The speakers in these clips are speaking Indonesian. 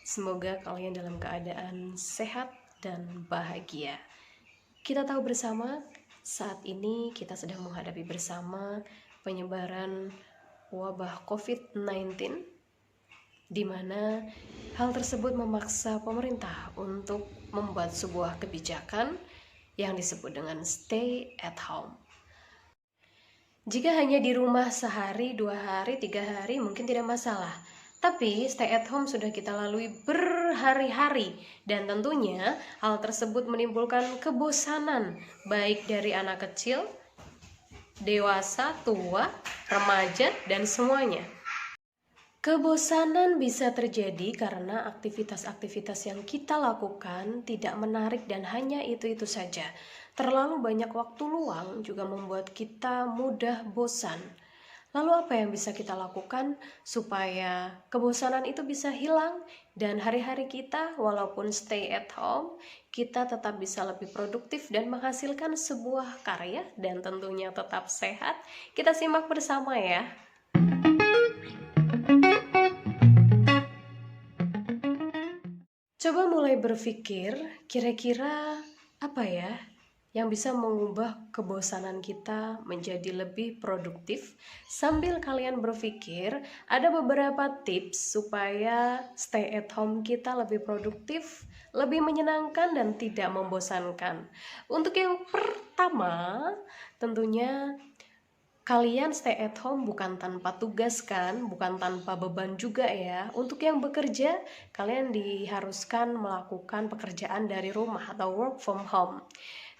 Semoga kalian dalam keadaan sehat dan bahagia. Kita tahu bersama, saat ini kita sedang menghadapi bersama penyebaran wabah COVID-19, di mana hal tersebut memaksa pemerintah untuk membuat sebuah kebijakan yang disebut dengan stay at home. Jika hanya di rumah sehari, 2 hari, 3 hari mungkin tidak masalah. Tapi stay at home sudah kita lalui berhari-hari, dan tentunya hal tersebut menimbulkan kebosanan baik dari anak kecil, dewasa, tua, remaja, dan semuanya. Kebosanan bisa terjadi karena aktivitas-aktivitas yang kita lakukan tidak menarik dan hanya itu-itu saja. Terlalu banyak waktu luang juga membuat kita mudah bosan. Lalu apa yang bisa kita lakukan supaya kebosanan itu bisa hilang dan hari-hari kita walaupun stay at home, kita tetap bisa lebih produktif dan menghasilkan sebuah karya dan tentunya tetap sehat? Kita simak bersama ya. Coba mulai berpikir, kira-kira apa ya yang bisa mengubah kebosanan kita menjadi lebih produktif? Sambil kalian berpikir, ada beberapa tips supaya stay at home kita lebih produktif, lebih menyenangkan, dan tidak membosankan. Untuk yang pertama, tentunya kalian stay at home bukan tanpa tugas kan, bukan tanpa beban juga ya. Untuk yang bekerja, kalian diharuskan melakukan pekerjaan dari rumah atau work from home.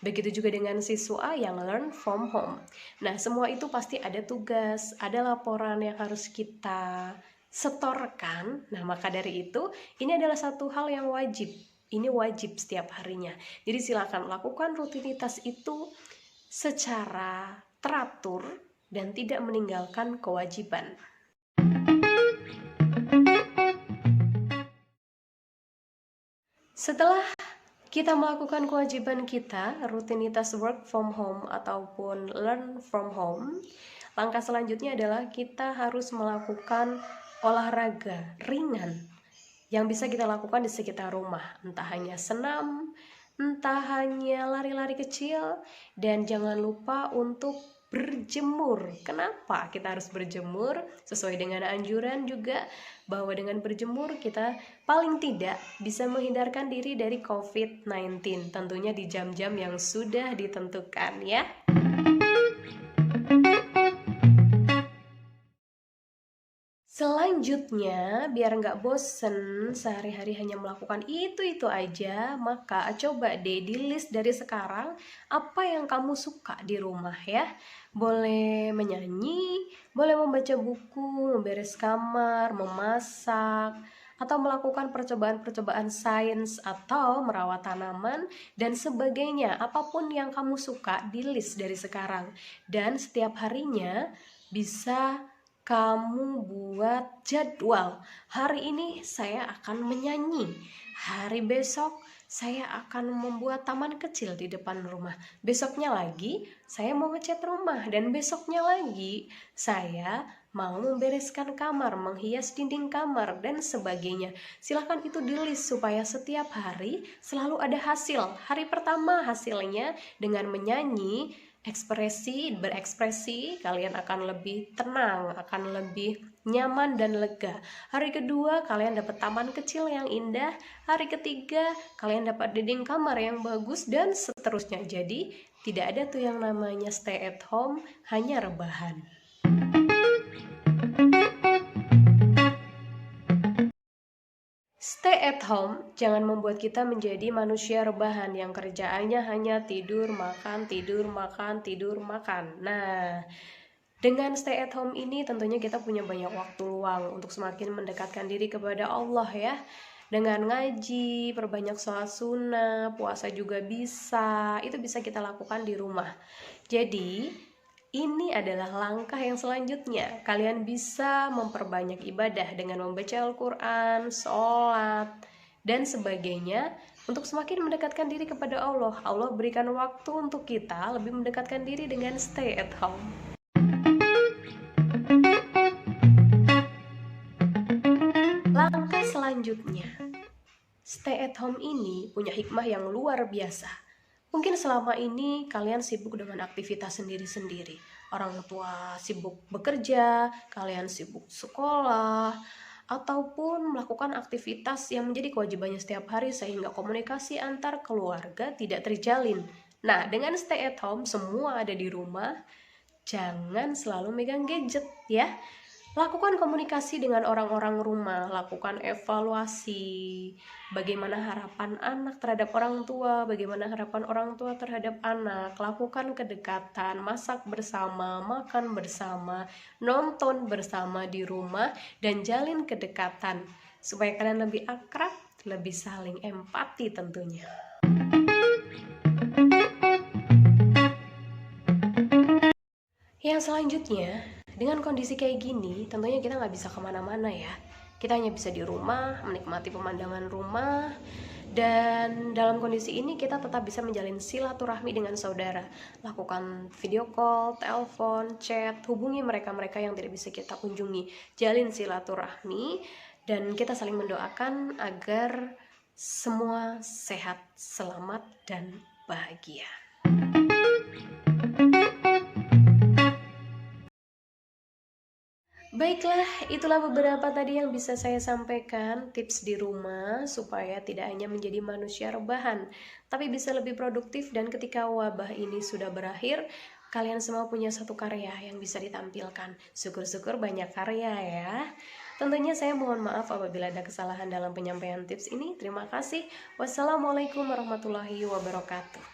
Begitu juga dengan siswa yang learn from home. Nah, semua itu pasti ada tugas, ada laporan yang harus kita setorkan. Nah, maka dari itu, ini adalah satu hal yang wajib. Ini wajib setiap harinya. Jadi silakan lakukan rutinitas itu secara teratur dan tidak meninggalkan kewajiban. Setelah kita melakukan kewajiban kita, rutinitas work from home ataupun learn from home, langkah selanjutnya adalah kita harus melakukan olahraga ringan yang bisa kita lakukan di sekitar rumah, entah hanya senam, entah hanya lari-lari kecil, dan jangan lupa untuk berjemur. Kenapa kita harus berjemur? Sesuai dengan anjuran juga bahwa dengan berjemur kita paling tidak bisa menghindarkan diri dari COVID-19, tentunya di jam-jam yang sudah ditentukan ya. Selanjutnya, biar nggak bosen sehari-hari hanya melakukan itu aja, maka coba deh di list dari sekarang apa yang kamu suka di rumah ya. Boleh menyanyi, boleh membaca buku, memberes kamar, memasak, atau melakukan percobaan-percobaan sains atau merawat tanaman dan sebagainya. Apapun yang kamu suka di list dari sekarang. Dan setiap harinya bisa kamu buat jadwal. Hari ini saya akan menyanyi, hari besok saya akan membuat taman kecil di depan rumah, besoknya lagi saya mau ngecat rumah, dan besoknya lagi saya mau membereskan kamar, menghias dinding kamar, dan sebagainya. Silahkan itu di list supaya setiap hari selalu ada hasil. Hari pertama hasilnya dengan menyanyi, berekspresi, kalian akan lebih tenang, akan lebih nyaman dan lega. Hari kedua kalian dapat taman kecil yang indah, hari ketiga kalian dapat dinding kamar yang bagus, dan seterusnya. Jadi tidak ada tuh yang namanya stay at home hanya rebahan. Stay at home jangan membuat kita menjadi manusia rebahan yang kerjaannya hanya tidur, makan, tidur, makan, tidur, makan. Nah, dengan stay at home ini tentunya kita punya banyak waktu luang untuk semakin mendekatkan diri kepada Allah ya. Dengan ngaji, perbanyak sholat sunnah, puasa juga bisa. Itu bisa kita lakukan di rumah. Jadi, ini adalah langkah yang selanjutnya. Kalian bisa memperbanyak ibadah dengan membaca Al-Quran, sholat, dan sebagainya untuk semakin mendekatkan diri kepada Allah. Allah berikan waktu untuk kita lebih mendekatkan diri dengan stay at home. Langkah selanjutnya selanjutnya, stay at home ini punya hikmah yang luar biasa. Mungkin selama ini kalian sibuk dengan aktivitas sendiri-sendiri. Orang tua sibuk bekerja, kalian sibuk sekolah, ataupun melakukan aktivitas yang menjadi kewajibannya setiap hari sehingga komunikasi antar keluarga tidak terjalin. Nah, dengan stay at home, semua ada di rumah, jangan selalu megang gadget ya. Lakukan komunikasi dengan orang-orang rumah, lakukan evaluasi bagaimana harapan anak terhadap orang tua, bagaimana harapan orang tua terhadap anak, lakukan kedekatan, masak bersama, makan bersama, nonton bersama di rumah, dan jalin kedekatan supaya kalian lebih akrab, lebih saling empati tentunya. Yang selanjutnya, dengan kondisi kayak gini, tentunya kita nggak bisa kemana-mana ya. Kita hanya bisa di rumah, menikmati pemandangan rumah, dan dalam kondisi ini kita tetap bisa menjalin silaturahmi dengan saudara. Lakukan video call, telepon, chat, hubungi mereka-mereka yang tidak bisa kita kunjungi. Jalin silaturahmi, dan kita saling mendoakan agar semua sehat, selamat, dan bahagia. Baiklah, itulah beberapa tadi yang bisa saya sampaikan, tips di rumah supaya tidak hanya menjadi manusia rebahan, tapi bisa lebih produktif, dan ketika wabah ini sudah berakhir, kalian semua punya satu karya yang bisa ditampilkan. Syukur-syukur banyak karya ya. Tentunya saya mohon maaf apabila ada kesalahan dalam penyampaian tips ini. Terima kasih. Wassalamualaikum warahmatullahi wabarakatuh.